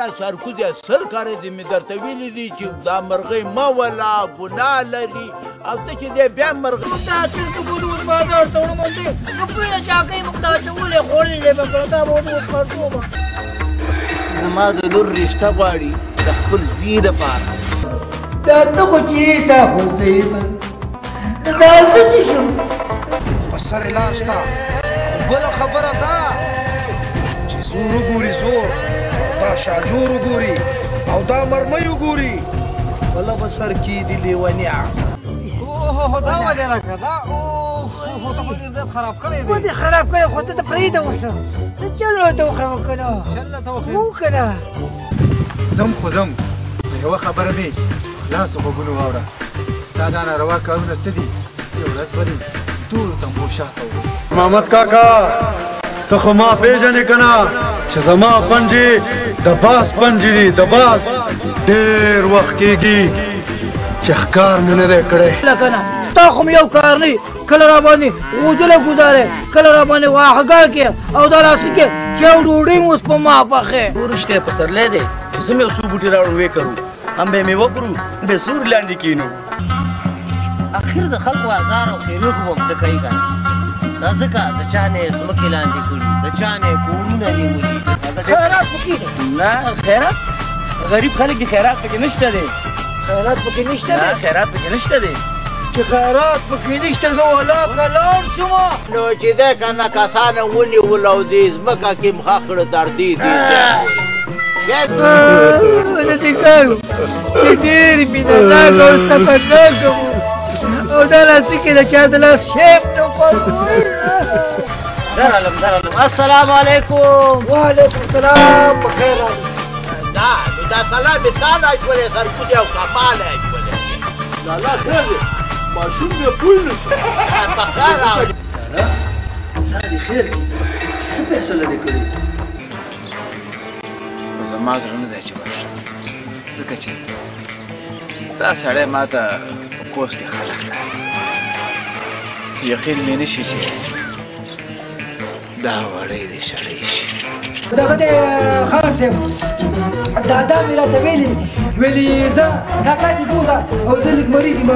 یاره سرکوزیه 100 کاله دې مې درته ویلي دي چې دا مرغۍ مه وله ګناه لري او ته چې دی بیا مرغۍ دا څرګه بولو اوس ما دا ورته وړم دی که پرېږده چې هګۍ موږ ته اچولې خوړلې به کړه دا به اوس خرڅو به زما د لور رشته غواړي د خپل زوی دپاره دا ته خو چې دا خو زه یم دا زه چې شم په سر یې لار شته خو بله خبره ده چې زور وګوري زور او دا شاجور وګوري او دا مرمۍ وګوري بله به سر کېږدي لیونیا دا ولې راکړه دا خو ته خو ډېر زیات خراب کړی دی ودې خراب کړی خو ته ته پرېږده اوسه څه چل ورته وښیم که نه چل راته وښیم وو که نه زم خو زم خو یوه خبره مې خلاصو غوږونو واوره ستا دا ناروا کارونه څه دي یو ورځ به دې ټولو تنبو شاته ووځي محمد کاکا ته خو ما پېژنې که نه چې زما پنجې د باز پنجې دي د باز ډېر وخت کېږي چې ښکار مې نه دی کړی لکه نه تا خو م یو کار نه کله را باندې غوجله ګزارې کله را باندې واښهګاه کې او دا راسته کې چاو ډوډۍ اوس په ما پخې ورشته یې پسرلی دی چې زه مې یو څو بوټي راوړم ویې کرو هم به یې مې وخورو بې سوري لاندې کښېنو اخر د خلکو ازار او خیرې خو به څه کوي که دا ځکه د چا نه یې ځمکې لاندې کړي د چا نه یې کورونه نیولي خیرات پکې دی نه خیرات غریب خلک دي خیرات پکې نشته دی خیرات پکې نشته نه دی خیرات پکې نشته دی چې خیرات پکې نشته زه ولاکه لاړ شومه نو چې دی که نه کسانه ونیول او دې ځمکه کې مخه کړه تر دې داسې کار و چې ډېر مینهناکه او صبرناکه وو او دا لاسي کې د چا د لاس شیب نه خوړ درالم السلام علیکم وعلیکم السلام بخیر راغلی دا نو دا سلام یې تا نه اچولې سرکوزی او کمال یې اچولې لالا خیر دی ماشوم مې پوه نه شو بخیر راغلی دا دې خیر کړي څه فیصله دې کړې زما زړه نه دی چې ورشم ځکه چې دا سړی ما ته په پوست کې خلک ښکاري یقین مې نه شي چې دا وړی دې شړی شي دغه دی خان صاحب دادا مې راته ویلي زه کاکا دې بوځه او زه لږ مریض یم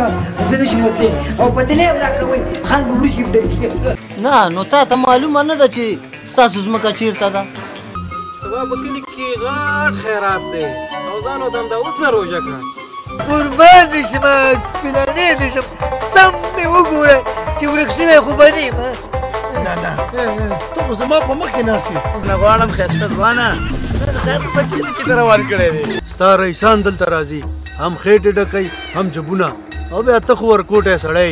زه نه شم وتلی او په دلې هم راکړه وایي خان به وریجې درکړي نه نو تا ته معلومه نه ده چې ستاسو ځمکه چېرته ده سبا په کلي کې غټ خیرات دی او ځان او دنده اوس نه روژه کړه قربان دې شم سپینانې دې شم سم مې وګوره چې ورک شوی خو به نه یم ته خو زما په مخ کې ناست یې نه غواړم ښایسته ځوانه خیر په چېرته کې ته روان کړی دی ستا رئیسان دلته راځي هم خېټې ډکوي هم جبونه او بیا ته خو ورکوټی سړی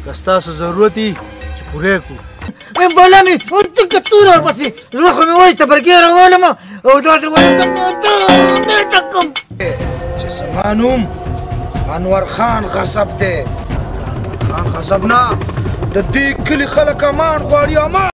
که ستاسو ضرورت وي چې پوره کړو مې بولا مې ورته تور ورپسې زړه خو مې وایي تبرګې روانم او دا ورته وایم نه تکم چې زما نوم انور خان غصب دی انور خان غصب نه د دې کلي خلک امان غواړي امان